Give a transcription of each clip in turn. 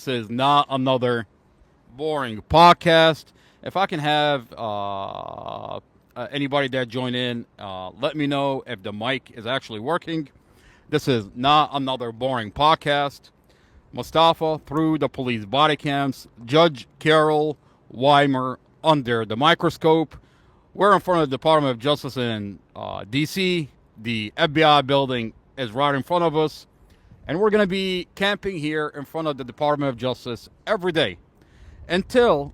This is not another boring podcast. If I can have anybody that join in, let me know if the mic is actually working. This is not another boring podcast. Mustafa through the police body cams. Judge Carol Weimer under the microscope. We're in front of the Department of Justice in D.C. The FBI building is right in front of us. And we're going to be camping here in front of the Department of Justice every day until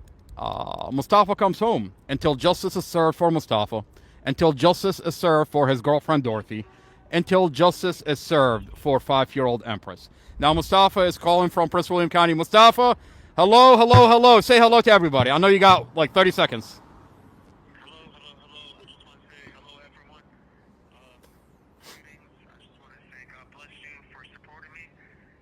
Mustafa comes home, until justice is served for Mustafa, until justice is served for his girlfriend Dorothy, until justice is served for 5-year-old Empress. Now, Mustafa is calling from Prince William County. Mustafa, hello, hello, hello. Say hello to everybody. I know you got like 30 seconds. Hello, hello, hello. I just want to say hello, everyone. Greetings. I just want to say God bless you for supporting me.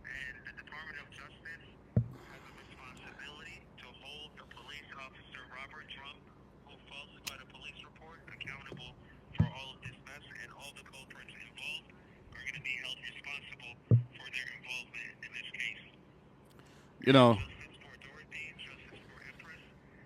And the Department of Justice has a responsibility to hold the police officer Robert Trump, who falsified a police report, accountable for all of this mess, and all the culprits involved are going to be held responsible for their involvement in this case. You know, Justice for Dorothy, justice for Empress,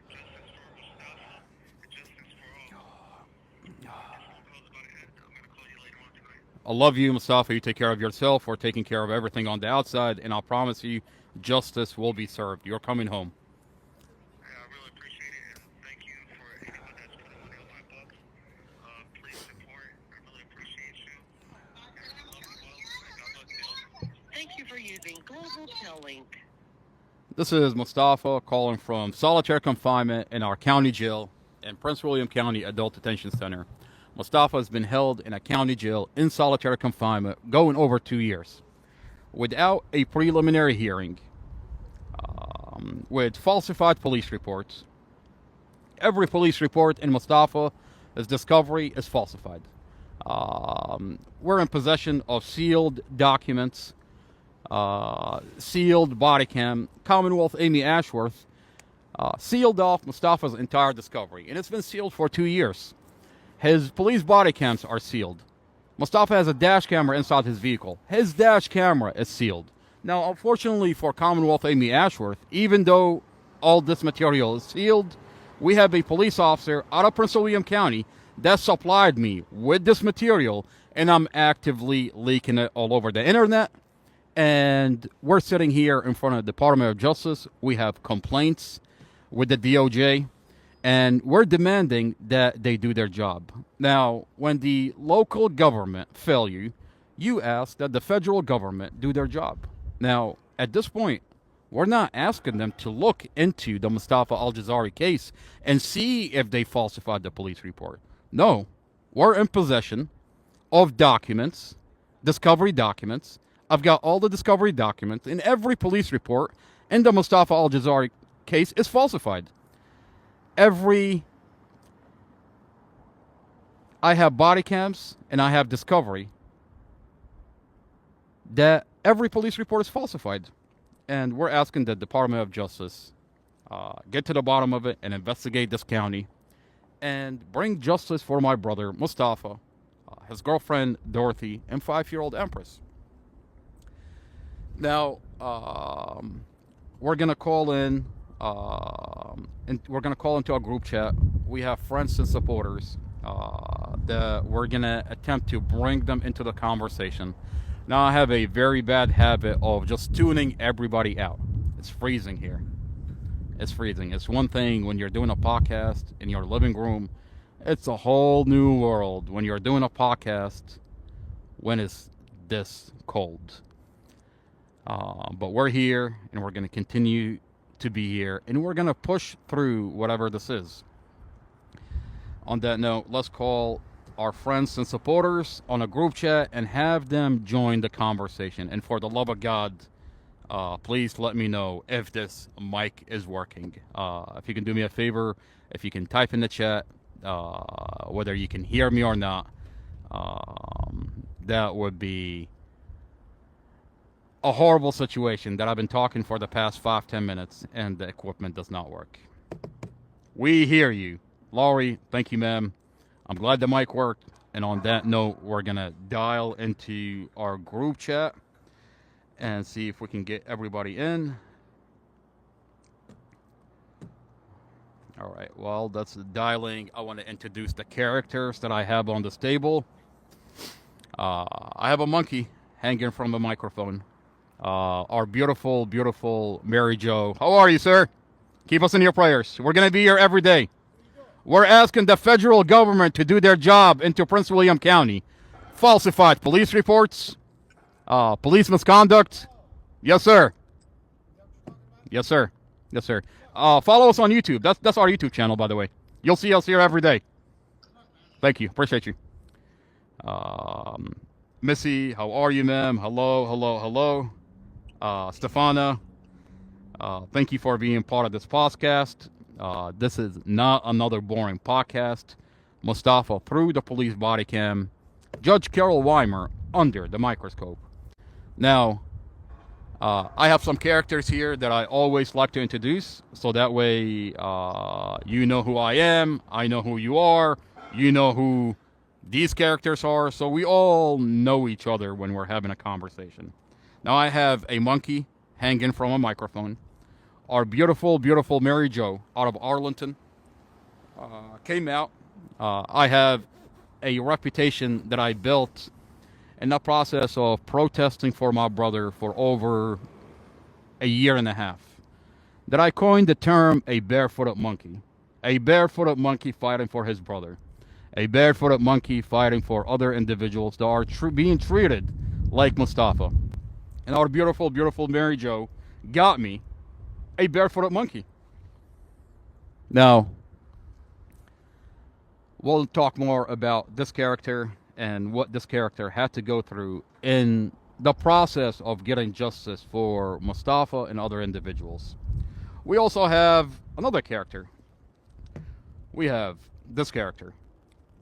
justice for Mustafa, and justice for all. This phone call's about to end. I'm going to call you later on tonight. I love you, Mustafa. You take care of yourself. We're taking care of everything on the outside. And I promise you, justice will be served. You're coming home. I really appreciate it, and thank you for anyone that's putting money on my books. Please support. I really appreciate you. And I love you all. And God bless you all. Thank you for using Global Link. This is Mustafa calling from solitary confinement in our county jail in Prince William County Adult Detention Center. Mustafa has been held in a county jail in solitary confinement going over 2 years without a preliminary hearing, with falsified police reports. Every police report in Mustafa's discovery is falsified. We're in possession of sealed documents, sealed body cam. Commonwealth Amy Ashworth sealed off Mustafa's entire discovery, and it's been sealed for 2 years. His police body cams are sealed. Mustafa has a dash camera inside his vehicle. His dash camera is sealed. Now, unfortunately for Commonwealth Amy Ashworth, even though all this material is sealed, we have a police officer out of Prince William County that supplied me with this material, and I'm actively leaking it all over the internet. And we're sitting here in front of the Department of Justice. We have complaints with the DOJ, and we're demanding that they do their job. Now, when the local government fail you, you ask that the federal government do their job. Now, at this point, we're not asking them to look into the Mustafa Al-Jazari case and see if they falsified the police report. No, we're in possession of documents, discovery documents. I've got all the discovery documents, and every police report in the Mustafa Al-Jazari case is falsified. I have body cams and I have discovery that every police report is falsified. And we're asking the Department of Justice get to the bottom of it and investigate this county and bring justice for my brother Mustafa, his girlfriend Dorothy, and 5-year-old Empress. Now, we're gonna call in, and we're gonna call into a group chat. We have friends and supporters that we're gonna attempt to bring them into the conversation. Now, I have a very bad habit of just tuning everybody out. It's freezing here. It's freezing. It's one thing when you're doing a podcast in your living room. It's a whole new world when you're doing a podcast when it's this cold. But we're here, and we're going to continue to be here, and we're going to push through whatever this is. On that note, let's call our friends and supporters on a group chat and have them join the conversation. And for the love of God, please let me know if this mic is working. If you can do me a favor, if you can type in the chat, whether you can hear me or not, that would be a horrible situation that I've been talking for the past 5-10 minutes and the equipment does not work. We hear you. Laurie, thank you, ma'am. I'm glad the mic worked. And on that note, we're going to dial into our group chat and see if we can get everybody in. All right. Well, that's dialing. I want to introduce the characters that I have on this table. I have a monkey hanging from the microphone. Our beautiful, beautiful Mary Jo. How are you, sir? Keep us in your prayers. We're going to be here every day. We're asking the federal government to do their job into Prince William County. Falsified police reports, police misconduct. Yes, sir. Yes, sir. Yes, sir. Follow us on YouTube. That's our YouTube channel, by the way. You'll see us here every day. Thank you. Appreciate you. Missy, how are you, ma'am? Hello, hello, hello. Stefana, thank you for being part of this podcast. This is not another boring podcast. Mustafa through the police body cam. Judge Carol Weimer under the microscope. Now, I have some characters here that I always like to introduce, so that way you know who I am, I know who you are, you know who these characters are, so we all know each other when we're having a conversation. Now, I have a monkey hanging from a microphone. Our beautiful, beautiful Mary Jo out of Arlington came out. I have a reputation that I built in the process of protesting for my brother for over a year and a half. That I coined the term a barefooted monkey. A barefooted monkey fighting for his brother. A barefooted monkey fighting for other individuals that are being treated like Mustafa. And our beautiful, beautiful Mary Jo got me a barefooted monkey. Now, we'll talk more about this character and what this character had to go through in the process of getting justice for Mustafa and other individuals. We also have another character. We have this character.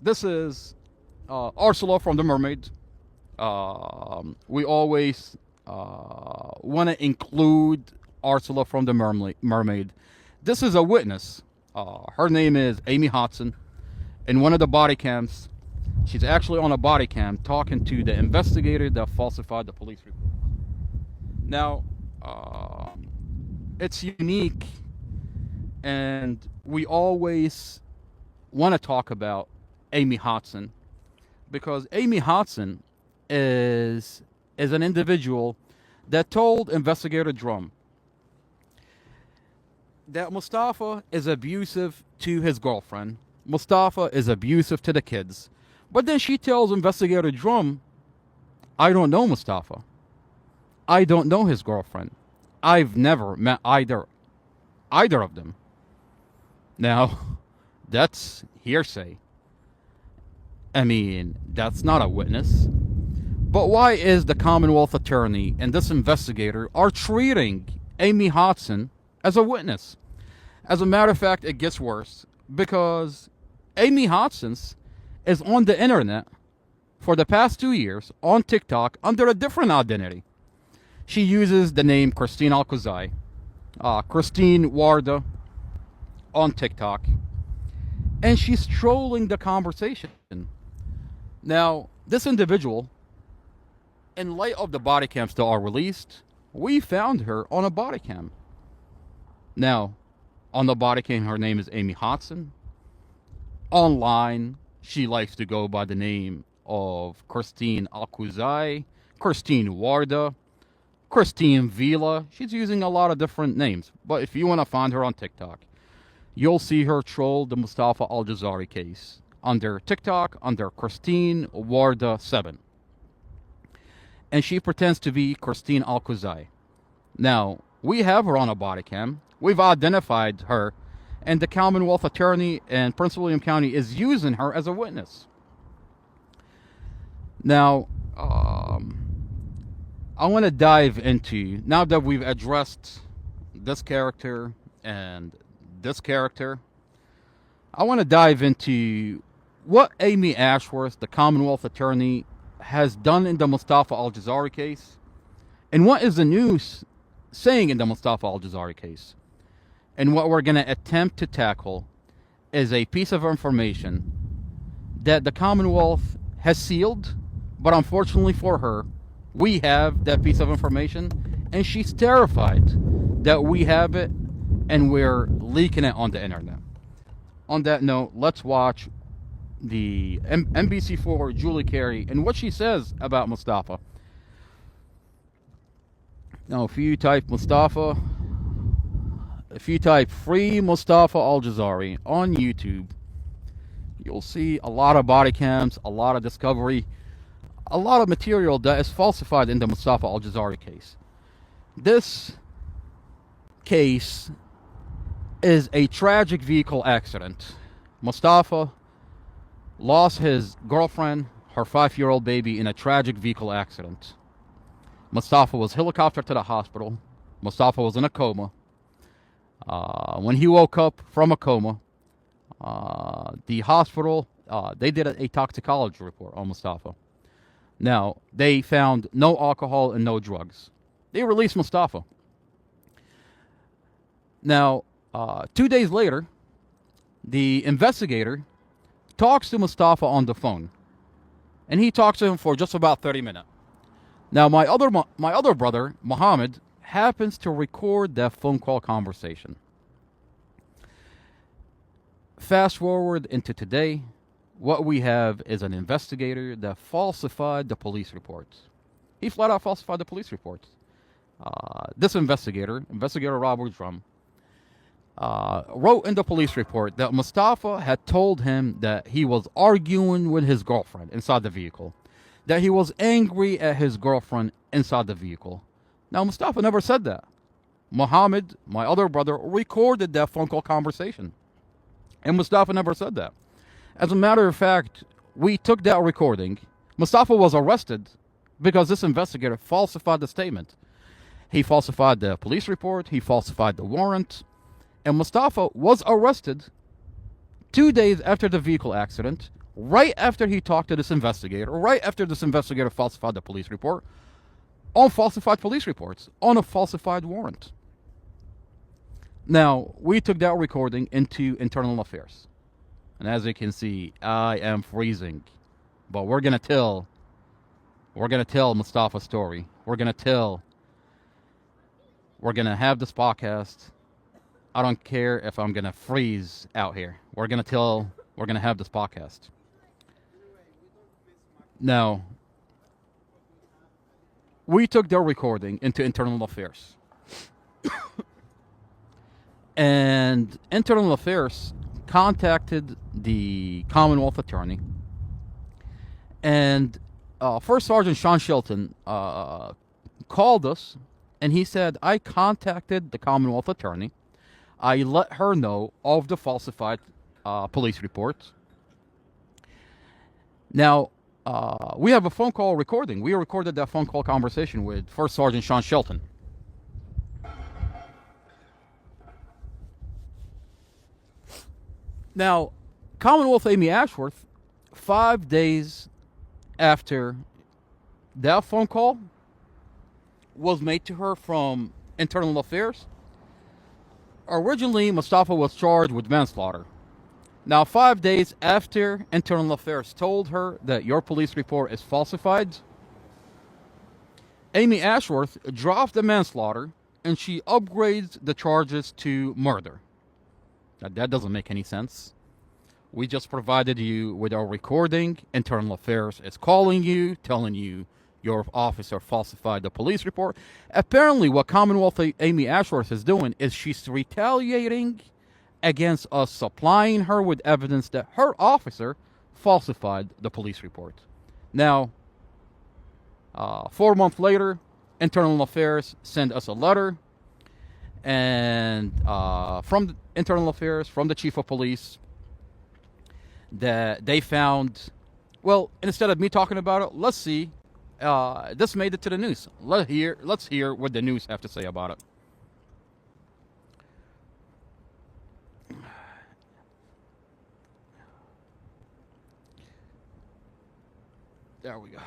This is Ursula from The Mermaid. We always want to include Ursula from The Mermaid. This is a witness. Her name is Amy Hodson. In one of the body cams, she's actually on a body cam talking to the investigator that falsified the police report. Now, it's unique, and we always want to talk about Amy Hodson because Amy Hodson is an individual that told investigator Drum that Mustafa is abusive to his girlfriend. Mustafa is abusive to the kids. But then she tells investigator Drum, I don't know Mustafa. I don't know his girlfriend. I've never met either of them. Now, that's hearsay. I mean, that's not a witness. But why is the Commonwealth attorney and this investigator are treating Amy Hodson as a witness? As a matter of fact, it gets worse because Amy Hodson is on the internet for the past 2 years on TikTok under a different identity. She uses the name Christine Alcazai, Christine Warda on TikTok, and she's trolling the conversation. Now, this individual, in light of the body cams that are released, we found her on a body cam. Now, on the body cam, her name is Amy Hodson. Online, she likes to go by the name of Christine Alcazai, Christine Warda, Christine Vila. She's using a lot of different names. But if you want to find her on TikTok, you'll see her troll the Mustafa Al-Jazari case under TikTok under Christine Warda 7. And she pretends to be Christine Alcazai. Now, we have her on a body cam. We've identified her, and the Commonwealth attorney in Prince William County is using her as a witness. Now, I want to dive into, now that we've addressed this character and this character, I want to dive into what Amy Ashworth, the Commonwealth attorney, has done in the Mustafa Al-Jazari case, and what is the news saying in the Mustafa Al-Jazari case. And what we're going to attempt to tackle is a piece of information that the Commonwealth has sealed, but unfortunately for her, we have that piece of information, and she's terrified that we have it and we're leaking it on the internet. on that note, let's watch the NBC4 Julie Carey and what she says about Mustafa. Now, if you type Mustafa, if you type free Mustafa Al-Jazari on YouTube, you'll see a lot of body cams, a lot of discovery, a lot of material that is falsified in the Mustafa Al-Jazari case. This case is a tragic vehicle accident. Mustafa lost his girlfriend, her 5-year-old baby, in a tragic vehicle accident. Mustafa was helicoptered to the hospital. Mustafa was in a coma. When he woke up from a coma, the hospital, they did a toxicology report on Mustafa. Now, they found no alcohol and no drugs. They released Mustafa. Now, 2 days later, the investigator talks to Mustafa on the phone. And he talks to him for just about 30 minutes. Now, my other brother, Muhammad, happens to record that phone call conversation. Fast forward into today, what we have is an investigator that falsified the police reports. He flat out falsified the police reports. This investigator Robert Drum, wrote in the police report that Mustafa had told him that he was arguing with his girlfriend inside the vehicle, that he was angry at his girlfriend inside the vehicle. Now, Mustafa never said that. Muhammad, my other brother, recorded that phone call conversation. And Mustafa never said that. As a matter of fact, we took that recording. Mustafa was arrested because this investigator falsified the statement. He falsified the police report. He falsified the warrant. And Mustafa was arrested 2 days after the vehicle accident, right after he talked to this investigator, right after this investigator falsified the police report, on falsified police reports, on a falsified warrant. Now, we took that recording into internal affairs. And as you can see, I am freezing. But we're gonna tell Mustafa's story. We're gonna have this podcast. I don't care if I'm gonna freeze out here. We're gonna have this podcast. Now, we took their recording into internal affairs. And internal affairs contacted the Commonwealth attorney. And First Sergeant Sean Shelton called us, and he said, I contacted the Commonwealth attorney. I let her know of the falsified police reports. Now, we have a phone call recording. We recorded that phone call conversation with First Sergeant Sean Shelton. Now, Commonwealth Amy Ashworth, 5 days after that phone call was made to her from Internal Affairs, originally Mustafa was charged with manslaughter. Now, 5 days after Internal Affairs told her that your police report is falsified, Amy Ashworth dropped the manslaughter and she upgrades the charges to murder. Now, that doesn't make any sense. We just provided you with our recording. Internal Affairs is calling you, telling you your officer falsified the police report. Apparently, what Commonwealth Amy Ashworth is doing is she's retaliating against us supplying her with evidence that her officer falsified the police report. Now, 4 months later, Internal Affairs sent us a letter, and from Internal Affairs, from the Chief of Police, that they found, well, instead of me talking about it, let's see, this made it to the news. Let's hear what the news have to say about it. There we go.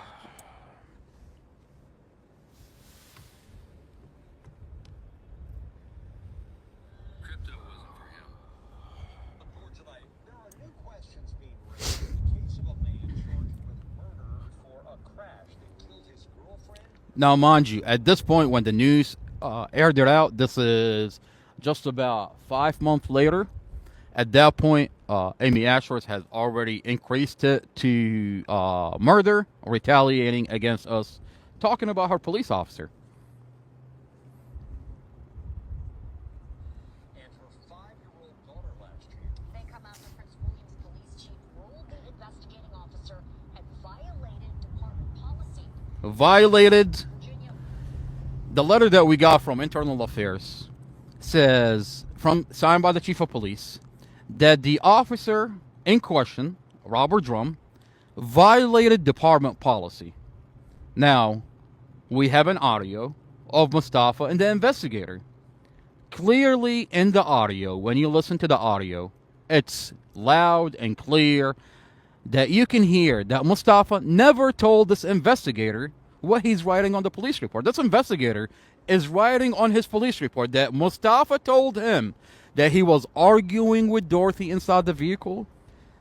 Crypto wasn't for him. Report tonight, there are new questions being raised in the case of a man charged with murder for a crash that killed his girlfriend. Now, mind you, at this point when the news aired it out, this is just about 5 months later. At that point, Amy Ashworth has already increased it to murder, retaliating against us, talking about her police officer. And her 5-year-old daughter last year. They come after Prince William's police chief ruled the investigating officer had violated department policy. Violated. Virginia The letter that we got from Internal Affairs says, signed by the chief of police, that the officer in question, Robert Drum, violated department policy. Now, we have an audio of Mustafa and the investigator. Clearly in the audio, when you listen to the audio, it's loud and clear that you can hear that Mustafa never told this investigator what he's writing on the police report. This investigator is writing on his police report that Mustafa told him that he was arguing with Dorothy inside the vehicle,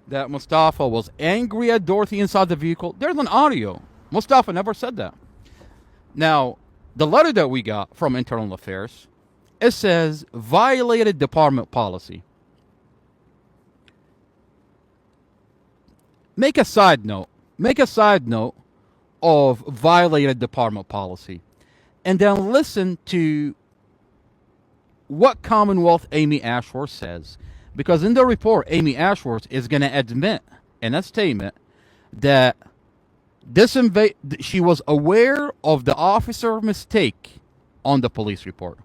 that Mustafa was angry at Dorothy inside the vehicle. There's an audio. Mustafa never said that. Now, the letter that we got from Internal Affairs, it says violated department policy. Make a side note of violated department policy, and then listen to what Commonwealth Amy Ashworth says. Because in the report, Amy Ashworth is going to admit in a statement that she was aware of the officer mistake on the police report.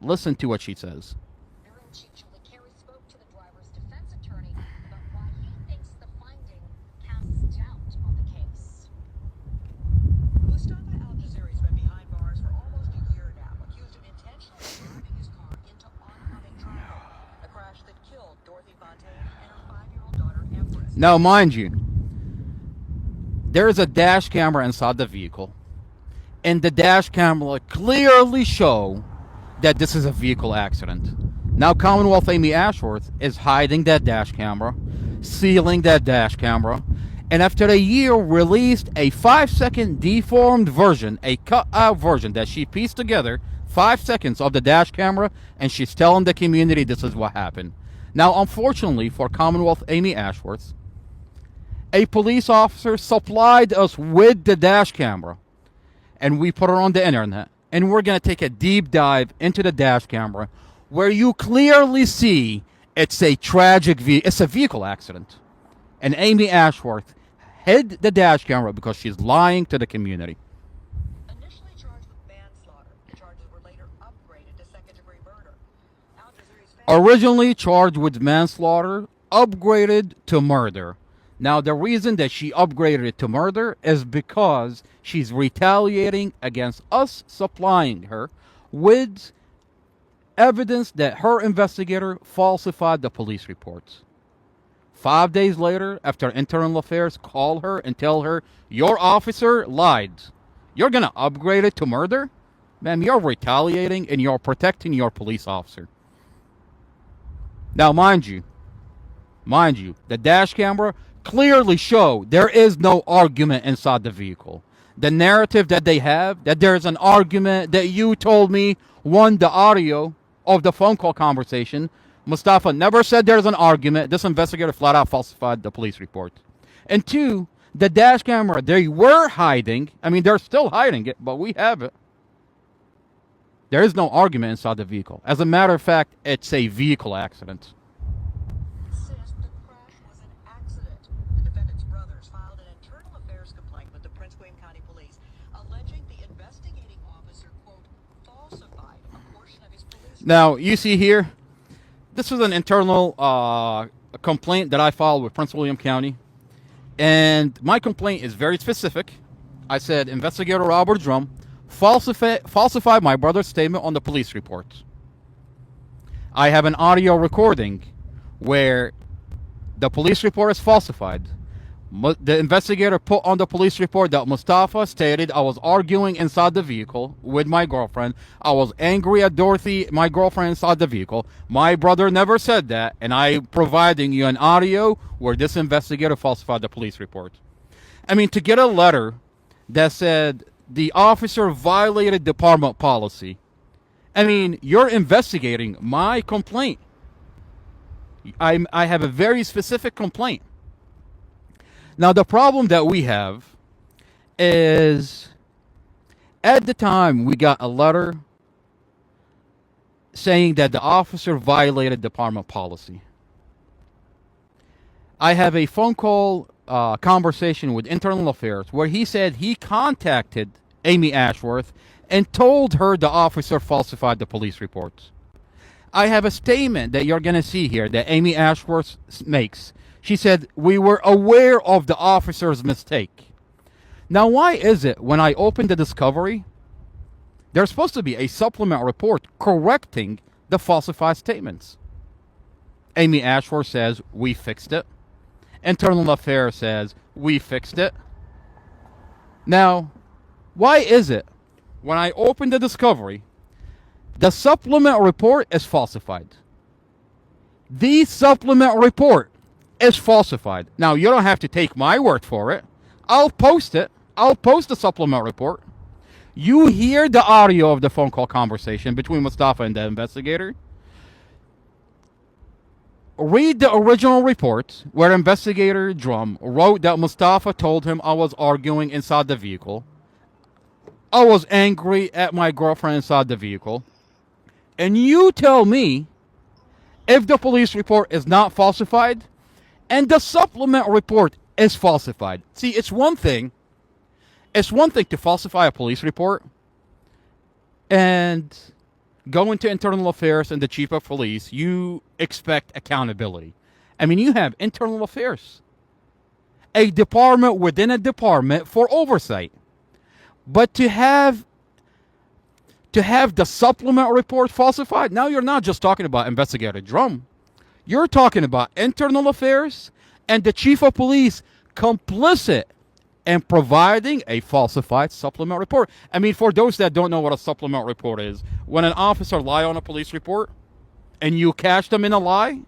Listen to what she says. Bureau Chief Julie Carey spoke to the driver's defense attorney about why he thinks the finding casts doubt on the case. Mustafa Al-Jazari's been behind bars for almost a year now, accused of intentionally driving his car into oncoming traffic. A crash that killed Dorothy Fontaine and her 5-year-old daughter, Empress. Now, mind you, there is a dash camera inside the vehicle, and the dash camera clearly show that this is a vehicle accident. Now, Commonwealth Amy Ashworth is hiding that dash camera, sealing that dash camera, and after a year released a 5-second deformed version, a cut-out version that she pieced together, 5 seconds of the dash camera, and she's telling the community this is what happened. Now, unfortunately for Commonwealth Amy Ashworth, a police officer supplied us with the dash camera, and we put it on the internet, and we're going to take a deep dive into the dash camera, where you clearly see it's a it's a vehicle accident. And Amy Ashworth hid the dash camera because she's lying to the community. Initially charged with manslaughter, the charges were later upgraded to second-degree murder. Al-Jazari's family Originally charged with manslaughter, upgraded to murder. Now, the reason that she upgraded it to murder is because she's retaliating against us supplying her with evidence that her investigator falsified the police reports. 5 days later, after Internal Affairs call her and tell her, your officer lied, you're going to upgrade it to murder? Ma'am, you're retaliating and you're protecting your police officer. Now, mind you, the dash camera clearly show there is no argument inside the vehicle. The narrative that they have, that there's an argument, that you told me, one, the audio of the phone call conversation, Mustafa never said there's an argument. This investigator flat out falsified the police report. And two, the dash camera, they were hiding. I mean, they're still hiding it, but we have it. There is no argument inside the vehicle. As a matter of fact, it's a vehicle accident. insists the crash was an accident. The defendant's brothers filed an internal affairs complaint with the Prince William County Police, alleging the investigating officer, quote, falsified a portion of his police. Now, you see here, this is an internal complaint that I filed with Prince William County. And my complaint is very specific. I said, Investigator Robert Drum falsified my brother's statement on the police report. I have an audio recording where the police report is falsified. The investigator put on the police report that Mustafa stated I was arguing inside the vehicle with my girlfriend. I was angry at Dorothy, my girlfriend, inside the vehicle. My brother never said that, and I'm providing you an audio where this investigator falsified the police report. I mean, to get a letter that said the officer violated department policy, I mean, you're investigating my complaint. I have a very specific complaint. Now, the problem that we have is at the time we got a letter saying that the officer violated department policy. I have a phone call conversation with Internal Affairs where he said he contacted Amy Ashworth and told her the officer falsified the police reports. I have a statement that you're going to see here that Amy Ashworth makes. She said, "We were aware of the officer's mistake." Now, why is it when I open the discovery, there's supposed to be a supplement report correcting the falsified statements? Amy Ashworth says, "We fixed it." Internal Affairs says, "We fixed it." Now, why is it when I open the discovery, the supplement report is falsified? The supplement report is falsified. Now, you don't have to take my word for it. I'll post it. I'll post the supplement report. You hear the audio of the phone call conversation between Mustafa and the investigator. Read the original report where Investigator Drum wrote that Mustafa told him I was arguing inside the vehicle. I was angry at my girlfriend inside the vehicle. And you tell me if the police report is not falsified and the supplement report is falsified. See, it's one thing to falsify a police report and go into Internal Affairs and the Chief of Police. You expect accountability. I mean, you have Internal Affairs, a department within a department for oversight. But to have the supplement report falsified, now you're not just talking about Investigator Drum. You're talking about Internal Affairs and the Chief of Police complicit in providing a falsified supplement report. I mean, for those that don't know what a supplement report is, when an officer lies on a police report and you catch them in a lie,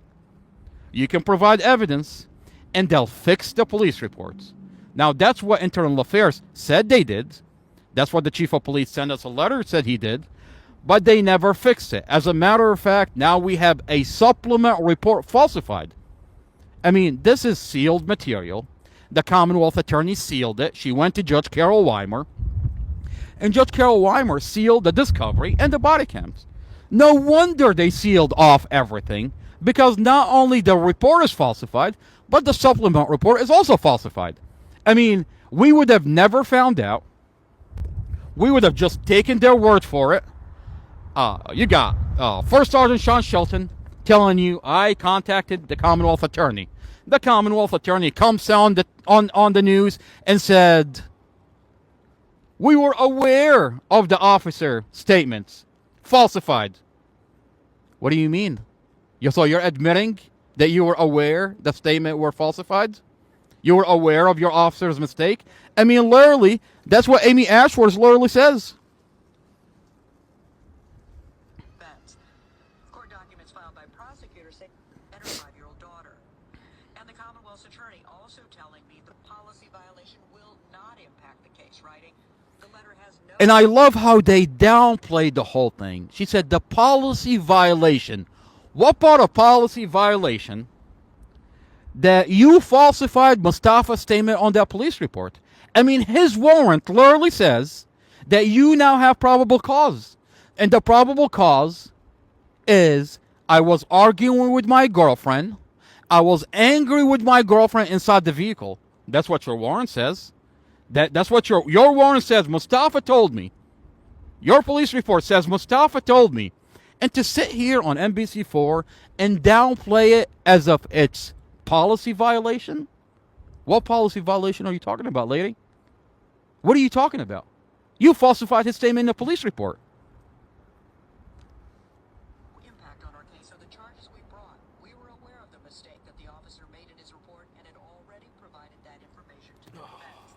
you can provide evidence and they'll fix the police reports. Now, that's what Internal Affairs said they did. That's what the Chief of Police sent us a letter, said he did. But they never fixed it. As a matter of fact, now we have a supplement report falsified. I mean, this is sealed material. The Commonwealth Attorney sealed it. She went to Judge Carol Weimer. And Judge Carol Weimer sealed the discovery and the body cams. No wonder they sealed off everything, because not only the report is falsified, but the supplement report is also falsified. I mean, we would have never found out. We would have just taken their word for it. You got First Sergeant Sean Shelton telling you, I contacted the Commonwealth Attorney. The Commonwealth Attorney comes on the news and said, we were aware of the officer statements. Falsified. What do you mean? So you're admitting that you were aware the statement were falsified? You were aware of your officer's mistake? I mean, literally, that's what Amy Ashworth literally says. Defense. Court documents filed by prosecutors say and her 5-year-old daughter. And the Commonwealth's attorney also telling me the policy violation will not impact the case, writing, the letter has no... And I love how they downplayed the whole thing. She said the policy violation. What part of policy violation? That you falsified Mustafa's statement on that police report. I mean, his warrant literally says that you now have probable cause. And the probable cause is I was arguing with my girlfriend. I was angry with my girlfriend inside the vehicle. That's what your warrant says. That's what your warrant says. Mustafa told me. Your police report says Mustafa told me. And to sit here on NBC4 and downplay it as if it's policy violation? What policy violation are you talking about, lady? What are you talking about? You falsified his statement in the police report. impact on our case. So the charges we brought, we were aware of the mistake that the officer made in his report and had already provided that information to the defense.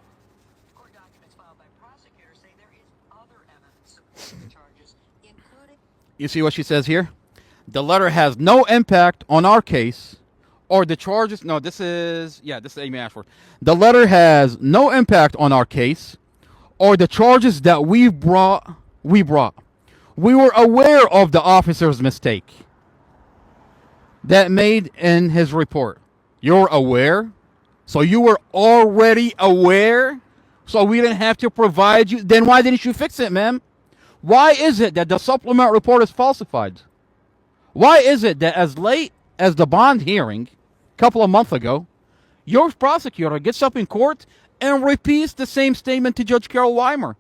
Court documents filed by prosecutors say there is other evidence supporting the charges, including... You see what she says here? The letter has no impact on our case or the charges. No, this is Amy Ashford. The letter has no impact on our case or the charges that we brought. We were aware of the officer's mistake. that made in his report. You're aware? So you were already aware? So we didn't have to provide you? Then why didn't you fix it, ma'am? Why is it that the supplement report is falsified? Why is it that as late as the bond hearing a couple of months ago, your prosecutor gets up in court and repeats the same statement to Judge Carol Weimer?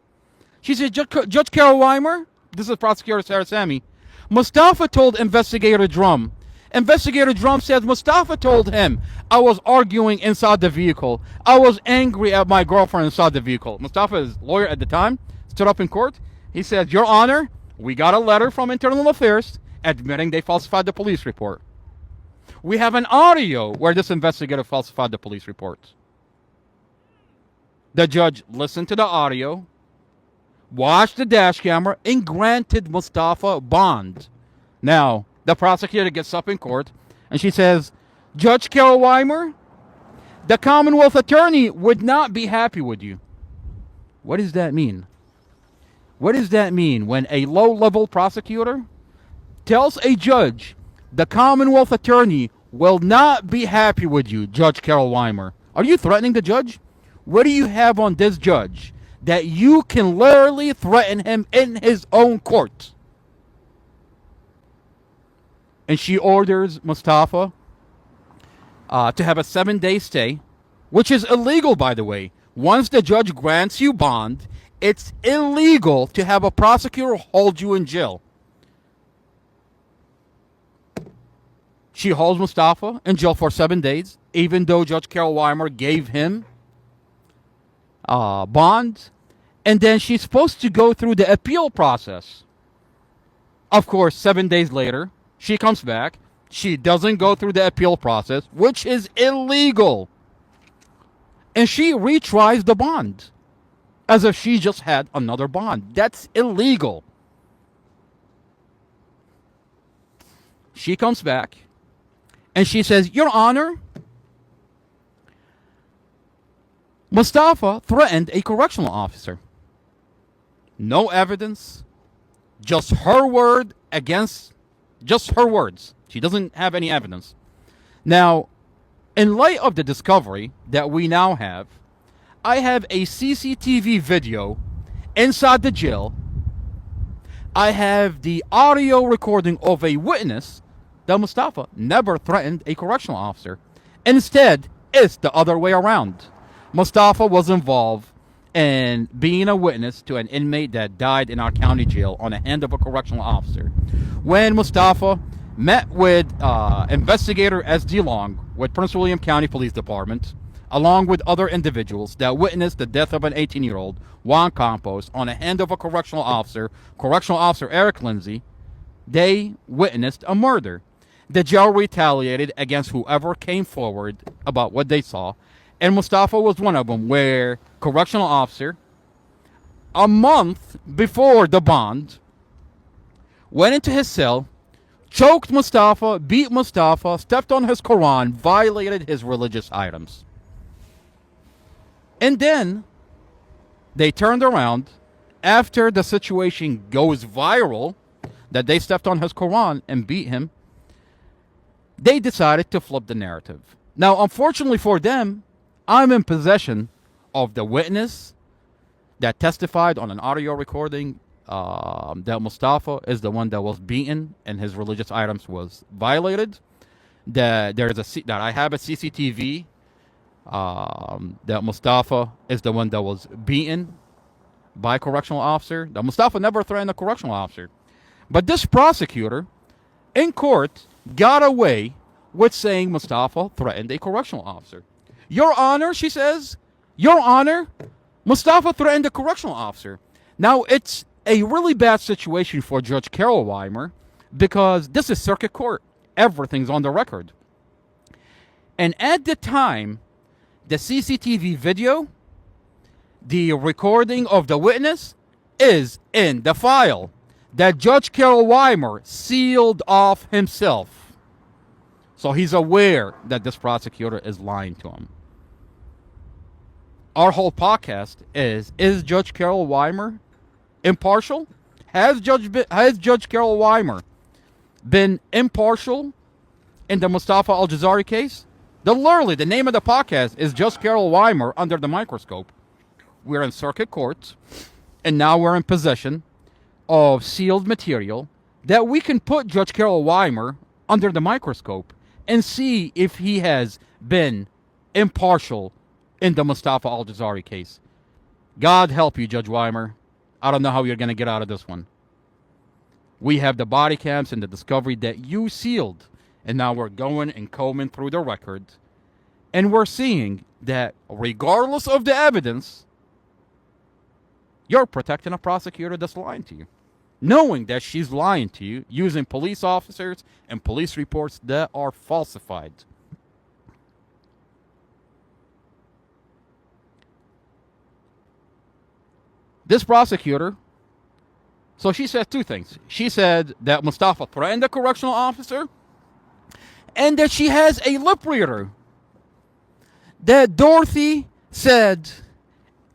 She says, Judge Carol Weimer, this is Prosecutor Sarah Sammy, Mustafa told Investigator Drum. Investigator Drum says Mustafa told him, I was arguing inside the vehicle. I was angry at my girlfriend inside the vehicle. Mustafa's lawyer at the time stood up in court. He said, Your Honor, we got a letter from Internal Affairs admitting they falsified the police report. We have an audio where this investigator falsified the police report. The judge listened to the audio, watched the dash camera, and granted Mustafa bond. Now, the prosecutor gets up in court, and she says, Judge Carol Weimer, the Commonwealth attorney would not be happy with you. What does that mean? What does that mean when a low-level prosecutor tells a judge, the Commonwealth attorney will not be happy with you, Judge Carol Weimer? Are you threatening the judge? What do you have on this judge that you can literally threaten him in his own court? And she orders Mustafa to have a 7-day stay, which is illegal, by the way. Once the judge grants you bond, it's illegal to have a prosecutor hold you in jail. She holds Mustafa in jail for 7 days, even though Judge Carol Weimer gave him bond. And then she's supposed to go through the appeal process. Of course, 7 days later, she comes back. She doesn't go through the appeal process, which is illegal. And she retries the bond as if she just had another bond. That's illegal. She comes back and she says, Your Honor, Mustafa threatened a correctional officer. No evidence, just her word against, just her words. She doesn't have any evidence. Now, in light of the discovery that we now have, I have a CCTV video inside the jail. I have the audio recording of a witness that Mustafa never threatened a correctional officer. Instead, it's the other way around. Mustafa was involved in being a witness to an inmate that died in our county jail on the hand of a correctional officer. When Mustafa met with investigator S.D. Long with Prince William County Police Department, along with other individuals that witnessed the death of an 18-year-old, Juan Campos, on the hand of a correctional officer Eric Lindsay, they witnessed a murder. The jail retaliated against whoever came forward about what they saw, and Mustafa was one of them, where correctional officer, a month before the bond, went into his cell, choked Mustafa, beat Mustafa, stepped on his Quran, violated his religious items. And then they turned around after the situation goes viral that they stepped on his Quran and beat him. They decided to flip the narrative. Now, unfortunately for them, I'm in possession of the witness that testified on an audio recording that Mustafa is the one that was beaten and his religious items was violated. That I have a CCTV that Mustafa is the one that was beaten by a correctional officer. That Mustafa never threatened a correctional officer. But this prosecutor in court got away with saying Mustafa threatened a correctional officer. Your Honor, she says, Your Honor, Mustafa threatened a correctional officer. Now, it's a really bad situation for Judge Carol Weimer because this is circuit court. Everything's on the record. And at the time, the CCTV video, the recording of the witness, is in the file that Judge Carol Weimer sealed off himself. So he's aware that this prosecutor is lying to him. Our whole podcast is Judge Carol Weimer impartial? Has Judge Carol Weimer been impartial in the Mustafa Al-Jazari case? Literally, the name of the podcast is Judge Carol Weimer Under the Microscope. We're in circuit court, and now we're in possession of sealed material that we can put Judge Carol Weimer under the microscope and see if he has been impartial in the Mustafa Al-Jazari case. God help you, Judge Weimer. I don't know how you're going to get out of this one. We have the body cams and the discovery that you sealed, and now we're going and combing through the records, and we're seeing that regardless of the evidence, you're protecting a prosecutor that's lying to you, knowing that she's lying to you using police officers and police reports that are falsified. This prosecutor, so she said two things. She said that Mustafa threatened a correctional officer and that she has a lip reader. That Dorothy said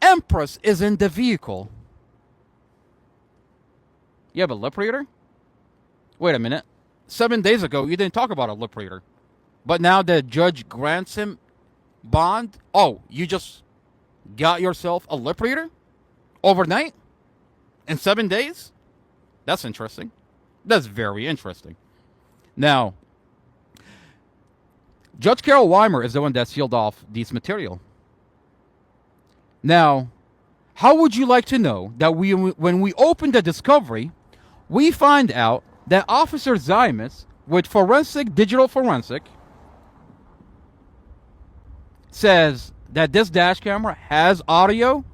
Empress is in the vehicle. You have a lip reader? Wait a minute. 7 days ago, you didn't talk about a lip reader. But now the judge grants him bond? Oh, you just got yourself a lip reader? Overnight? In 7 days? That's interesting. That's very interesting. Now, Judge Carol Weimer is the one that sealed off this material. Now, how would you like to know that when we open the discovery, we find out that Officer Zymus, with digital forensic, says that this dash camera has audio,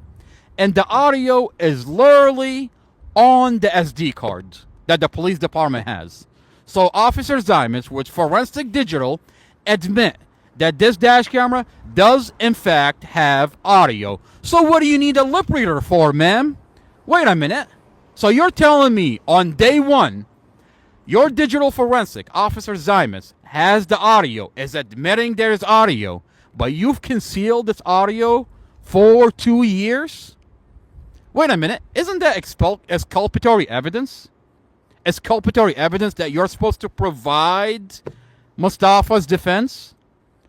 and the audio is literally on the SD card that the police department has. So Officer Zymus, with forensic digital, admit that this dash camera does in fact have audio. So what do you need a lip reader for, ma'am? Wait a minute. So you're telling me on day one, your digital forensic, Officer Zymus, has the audio, is admitting there's audio, but you've concealed this audio for 2 years? Wait a minute. Isn't that exculpatory evidence? Exculpatory evidence that you're supposed to provide Mustafa's defense?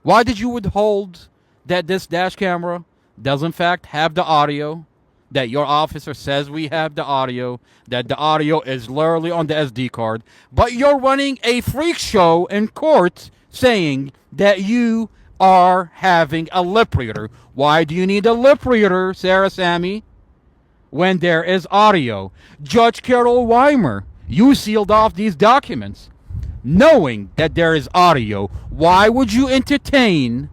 Why did you withhold that this dash camera does in fact have the audio, that your officer says we have the audio, that the audio is literally on the SD card, but you're running a freak show in court saying that you are having a lip reader? Why do you need a lip reader, Sarah Sammy, when there is audio? Judge Carol Weimer, you sealed off these documents knowing that there is audio. Why would you entertain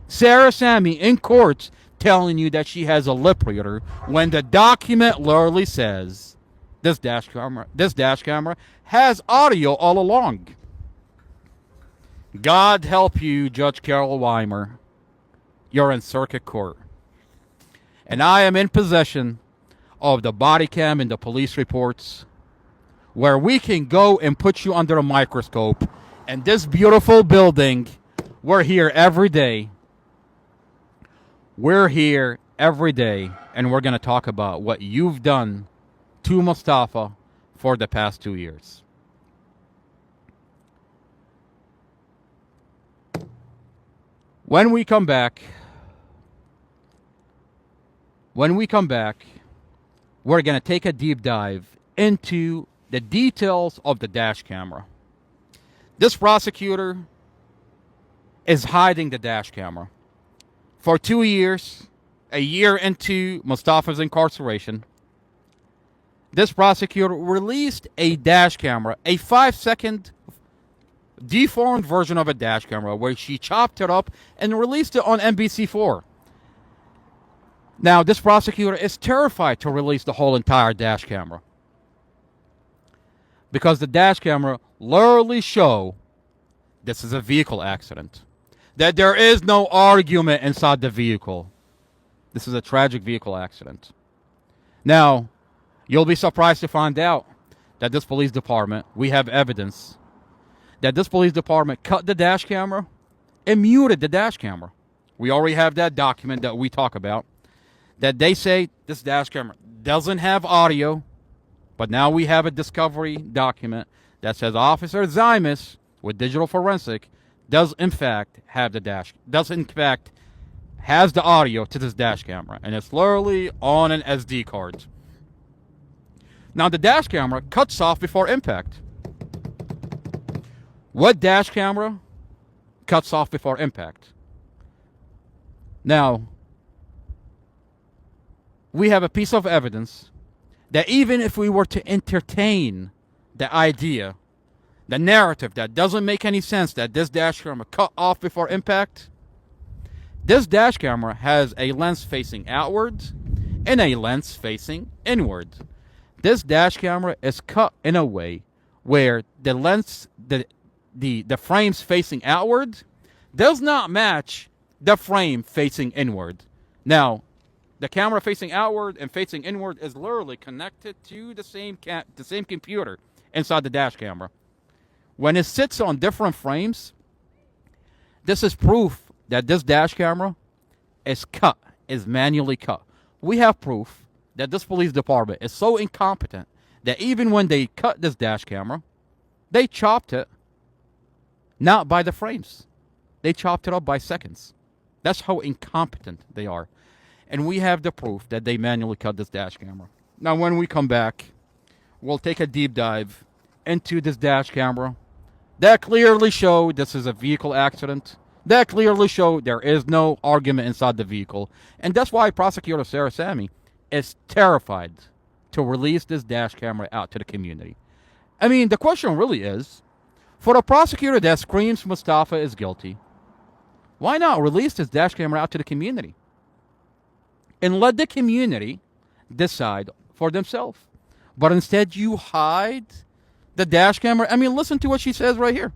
Sarah Sammy in court telling you that she has a lip reader when the document literally says this dash camera has audio all along? God help you, Judge Carol Weimer. You're in circuit court. And I am in possession of the body cam and the police reports where we can go and put you under a microscope. And this beautiful building, we're here every day. We're here every day, and we're going to talk about what you've done to Mustafa for the past 2 years. When we come back, we're going to take a deep dive into the details of the dash camera. This prosecutor is hiding the dash camera. For 2 years, a year into Mustafa's incarceration, this prosecutor released a dash camera, a 5-second deformed version of a dash camera, where she chopped it up and released it on NBC4. Now, this prosecutor is terrified to release the whole entire dash camera, because the dash camera literally show this is a vehicle accident, that there is no argument inside the vehicle. This is a tragic vehicle accident. Now, you'll be surprised to find out that this police department, we have evidence that this police department cut the dash camera and muted the dash camera. We already have that document that we talk about, that they say this dash camera doesn't have audio, but now we have a discovery document that says Officer Zymus with digital forensic does in fact has the audio to this dash camera, and it's literally on an SD card. Now the dash camera cuts off before impact. What dash camera cuts off before impact? Now, we have a piece of evidence that even if we were to entertain the idea, the narrative that doesn't make any sense, that this dash camera cut off before impact, this dash camera has a lens facing outward and a lens facing inward. This dash camera is cut in a way where the lens, the frames facing outward does not match the frame facing inward. Now, the camera facing outward and facing inward is literally connected to the same computer inside the dash camera. When it sits on different frames, this is proof that this dash camera is manually cut. We have proof that this police department is so incompetent that even when they cut this dash camera, they chopped it not by the frames. They chopped it up by seconds. That's how incompetent they are. And we have the proof that they manually cut this dash camera. Now, when we come back, we'll take a deep dive into this dash camera. That clearly showed this is a vehicle accident. That clearly showed there is no argument inside the vehicle. And that's why Prosecutor Sarah Sammy is terrified to release this dash camera out to the community. I mean, the question really is, for a prosecutor that screams Mustafa is guilty, why not release this dash camera out to the community? And let the community decide for themselves. But instead you hide the dash camera. I mean, listen to what she says right here.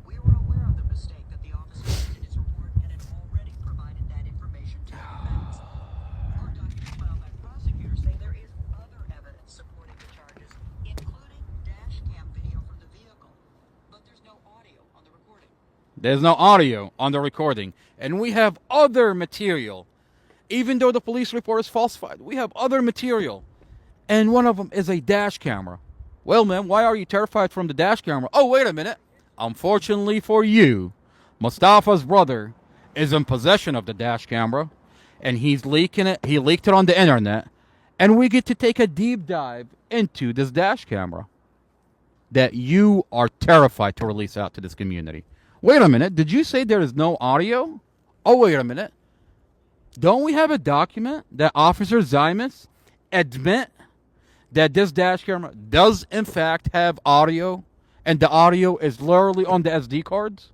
We were aware of the mistake that the officer made in his report and had already provided that information to the defense. Our documents filed by prosecutors say there is other evidence supporting the charges, including dash cam video from the vehicle. But there's no audio on the recording. There's no audio on the recording. And we have other material. Even though the police report is falsified, we have other material. And one of them is a dash camera. Well, ma'am, why are you terrified from the dash camera? Oh, wait a minute. Unfortunately for you, Mustafa's brother is in possession of the dash camera, and he's leaking it. He leaked it on the internet, and we get to take a deep dive into this dash camera that you are terrified to release out to this community. Wait a minute. Did you say there is no audio? Oh, wait a minute. Don't we have a document that Officer Zymus admit that this dash camera does in fact have audio, and the audio is literally on the SD cards?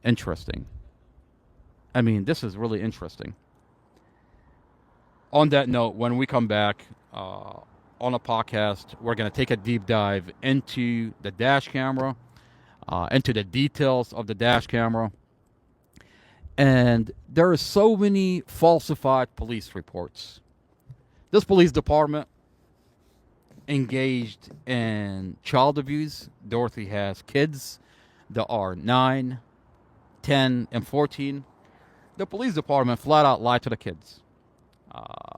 Interesting. I mean, this is really interesting. On that note, when we come back on a podcast, we're going to take a deep dive into the dash camera, into the details of the dash camera. And there are so many falsified police reports. This police department engaged in child abuse. Dorothy has kids that are 9, 10, and 14. The police department flat out lied to the kids.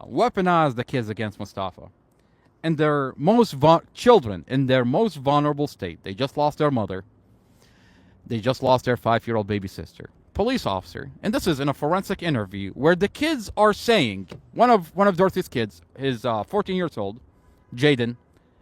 Weaponized the kids against Mustafa. And their children in their most vulnerable state. They just lost their mother. They just lost their 5-year-old baby sister. Police officer, and this is in a forensic interview where the kids are saying, one of Dorothy's kids is 14 years old, Jaden.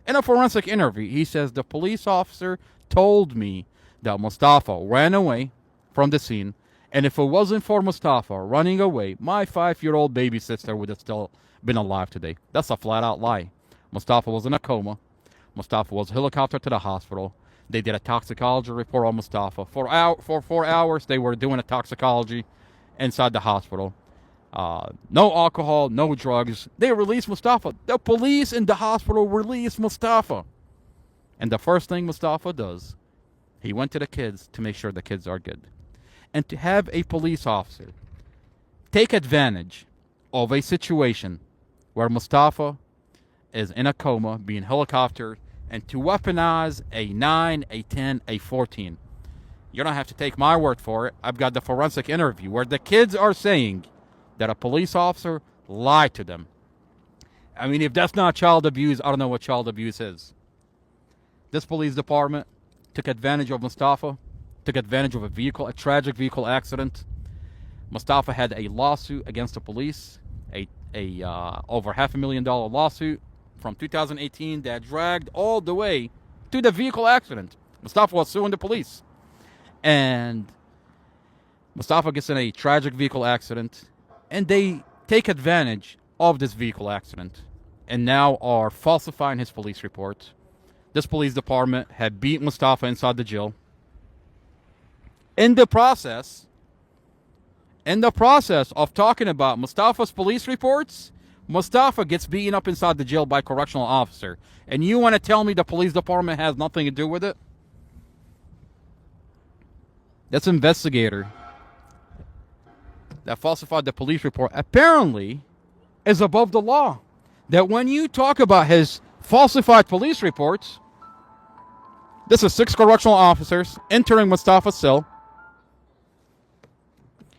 In a forensic interview, he says the police officer told me that Mustafa ran away from the scene, and if it wasn't for Mustafa running away, my 5-year-old baby sister would have still been alive today. That's a flat-out lie. Mustafa was in a coma. Mustafa was helicoptered to the hospital. They did a toxicology report on Mustafa. For 4 hours, they were doing a toxicology inside the hospital. No alcohol, no drugs. They released Mustafa. The police in the hospital released Mustafa. And the first thing Mustafa does, he went to the kids to make sure the kids are good. And to have a police officer take advantage of a situation where Mustafa is in a coma, being helicoptered, and to weaponize a 9, a 10, a 14. You don't have to take my word for it. I've got the forensic interview where the kids are saying that a police officer lied to them. I mean, if that's not child abuse, I don't know what child abuse is. This police department took advantage of Mustafa, took advantage of a tragic vehicle accident. Mustafa had a lawsuit against the police, a over $500,000 lawsuit from 2018 that dragged all the way to the vehicle accident. Mustafa was suing the police. And Mustafa gets in a tragic vehicle accident, and they take advantage of this vehicle accident and now are falsifying his police report. This police department had beat Mustafa inside the jail. In the process of talking about Mustafa's police reports, Mustafa gets beaten up inside the jail by a correctional officer. And you want to tell me the police department has nothing to do with it? This investigator that falsified the police report apparently is above the law. That when you talk about his falsified police reports, this is 6 correctional officers entering Mustafa's cell.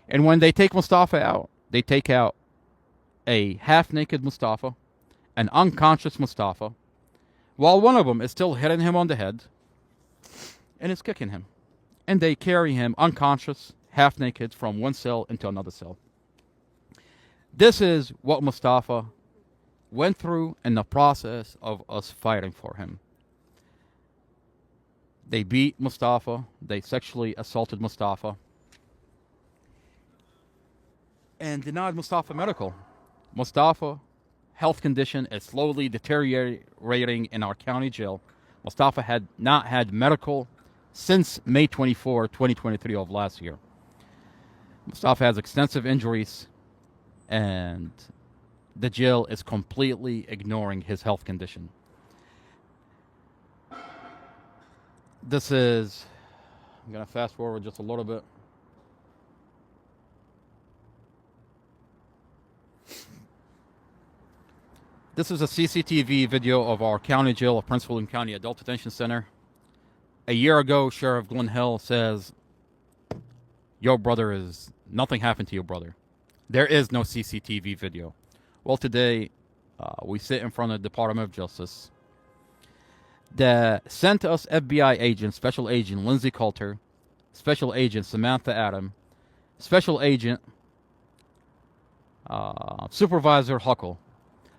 And when they take Mustafa out, they take out a half-naked Mustafa, an unconscious Mustafa, while one of them is still hitting him on the head and is kicking him. And they carry him unconscious, half-naked, from one cell into another cell. This is what Mustafa went through in the process of us fighting for him. They beat Mustafa. They sexually assaulted Mustafa. And denied Mustafa medical. Mustafa health condition is slowly deteriorating in our county jail. Mustafa had not had medical since May 24, 2023 of last year. Mustafa has extensive injuries, and the jail is completely ignoring his health condition. I'm going to fast forward just a little bit. This is a CCTV video of our county jail of Prince William County Adult Detention Center. A year ago, Sheriff Glenn Hill says, nothing happened to your brother. There is no CCTV video. Well, today, we sit in front of the Department of Justice that sent us FBI agent, Special Agent Lindsay Coulter, Special Agent Samantha Adam, Special Agent Supervisor Huckle,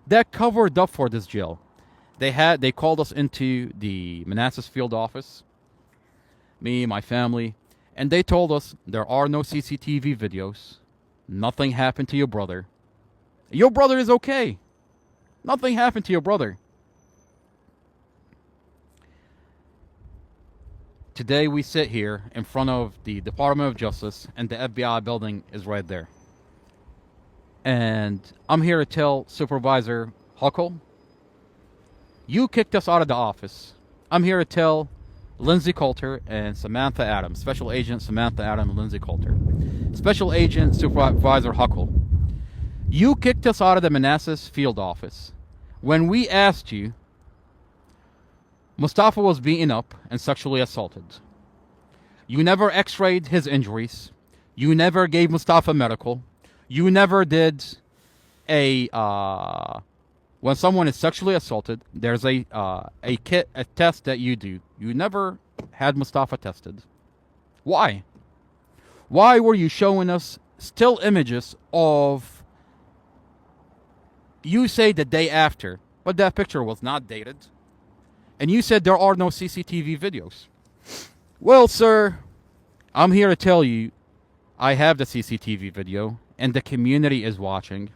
that covered up for this jail. They called us into the Manassas field office, me, my family, and they told us there are no CCTV videos. Nothing happened to your brother. Your brother is okay. Nothing happened to your brother. Today we sit here in front of the Department of Justice, and the FBI building is right there. And I'm here to tell Supervisor Huckle, you kicked us out of the office. I'm here to tell Lindsay Coulter and Samantha Adams, Special Agent Samantha Adams and Lindsay Coulter. Special Agent Supervisor Huckle, you kicked us out of the Manassas field office. When we asked you, Mustafa was beaten up and sexually assaulted. You never x-rayed his injuries. You never gave Mustafa medical. You never did when someone is sexually assaulted, there's a test that you do. You never had Mustafa tested. Why? Why were you showing us still images of, you say the day after, but that picture was not dated, and you said there are no CCTV videos. Well, sir, I'm here to tell you, I have the CCTV video, and the community is watching.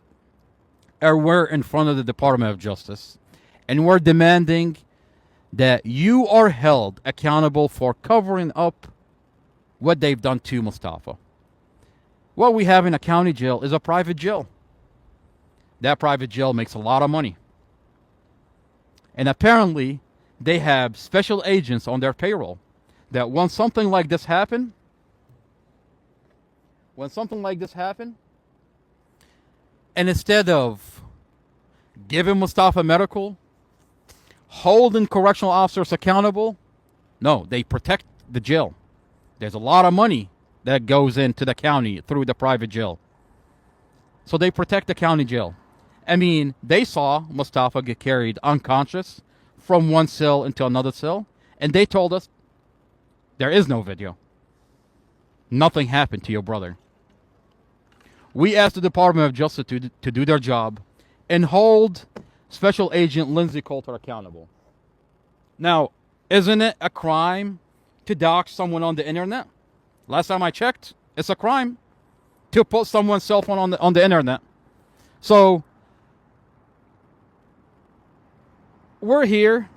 And we're in front of the Department of Justice, and we're demanding that you are held accountable for covering up what they've done to Mustafa. What we have in a county jail is a private jail. That private jail makes a lot of money. And apparently, they have special agents on their payroll that when something like this happen, and instead of giving Mustafa medical, holding correctional officers accountable, no, they protect the jail. There's a lot of money that goes into the county through the private jail. So they protect the county jail. I mean, they saw Mustafa get carried unconscious from one cell into another cell, and they told us There is no video. Nothing happened to your brother. We asked the Department of Justice to do their job and hold Special Agent Lindsay Coulter accountable. Now, isn't it a crime to dox someone on the internet? Last time I checked, it's a crime to put someone's cell phone on the internet. So, we're here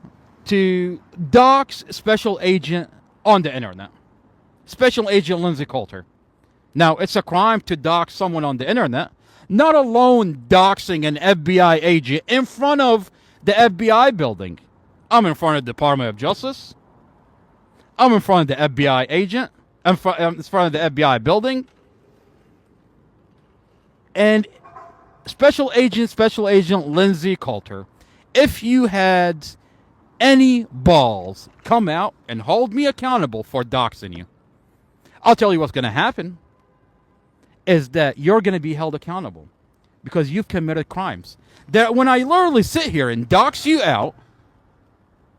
to dox Special Agent on the internet. Special Agent Lindsay Coulter. Now, it's a crime to dox someone on the internet, not alone doxing an FBI agent in front of the FBI building. I'm in front of the Department of Justice. I'm in front of the FBI agent. I'm in front of the FBI building. And Special Agent Lindsay Coulter, if you had any balls, come out and hold me accountable for doxing you. I'll tell you what's going to happen is that you're going to be held accountable because you've committed crimes. That when I literally sit here and dox you out,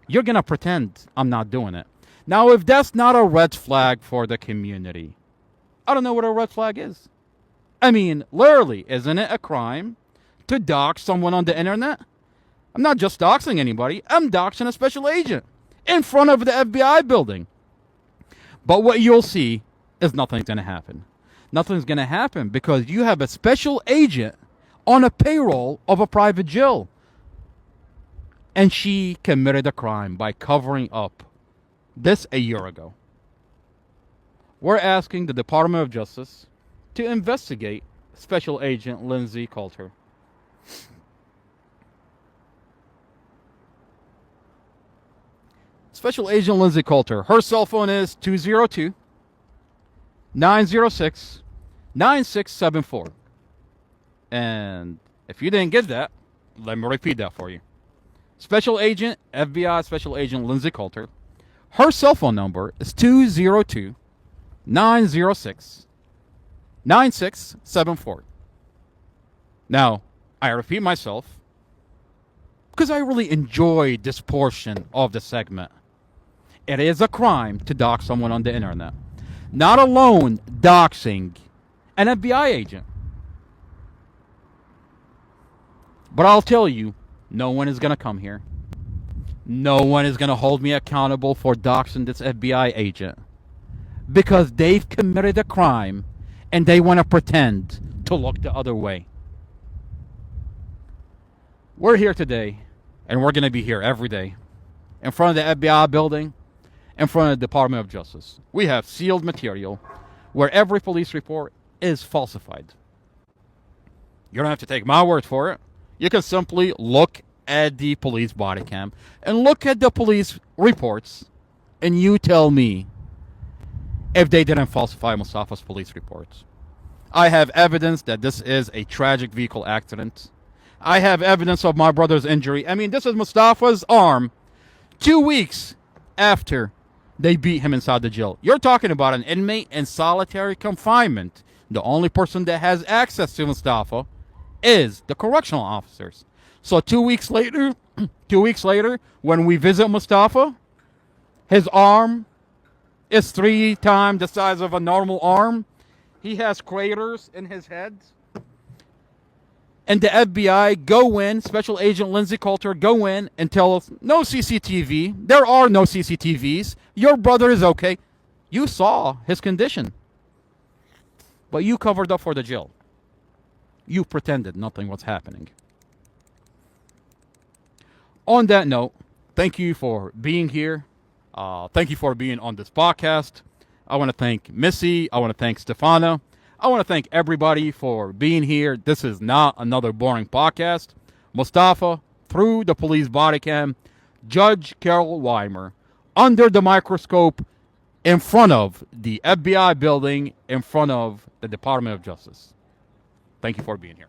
you're going to pretend I'm not doing it. Now, if that's not a red flag for the community, I don't know what a red flag is. I mean, literally, isn't it a crime to dox someone on the internet? I'm not just doxing anybody. I'm doxing a special agent in front of the FBI building. But what you'll see is nothing's going to happen. Nothing's going to happen because you have a special agent on a payroll of a private jail. And she committed a crime by covering up this a year ago. We're asking the Department of Justice to investigate Special Agent Lindsay Coulter. Special Agent Lindsay Coulter. Her cell phone is 202-906-9674. And if you didn't get that, let me repeat that for you. Special Agent, FBI Special Agent Lindsay Coulter. Her cell phone number is 202-906-9674. Now, I repeat myself because I really enjoyed this portion of the segment. It is a crime to dox someone on the internet. Not alone doxing an FBI agent. But I'll tell you, no one is going to come here. No one is going to hold me accountable for doxing this FBI agent. Because they've committed a crime and they want to pretend to look the other way. We're here today, and we're going to be here every day. In front of the FBI building, in front of the Department of Justice. We have sealed material where every police report is falsified. You don't have to take my word for it. You can simply look at the police body cam and look at the police reports, and you tell me if they didn't falsify Mustafa's police reports. I have evidence that this is a tragic vehicle accident. I have evidence of my brother's injury. I mean, this is Mustafa's arm 2 weeks after they beat him inside the jail. You're talking about an inmate in solitary confinement. The only person that has access to Mustafa is the correctional officers. So 2 weeks later, when we visit Mustafa, his arm is 3 times the size of a normal arm. He has craters in his head. And the FBI go in, Special Agent Lindsay Coulter go in and tell us, no CCTV. There are no CCTVs. Your brother is okay. You saw his condition. But you covered up for the jail. You pretended nothing was happening. On that note, thank you for being here. Thank you for being on this podcast. I want to thank Missy. I want to thank Stefana. I want to thank everybody for being here. This is not another boring podcast. Mustafa, through the police body cam, Judge Carol Weimer, under the microscope, in front of the FBI building, in front of the Department of Justice. Thank you for being here.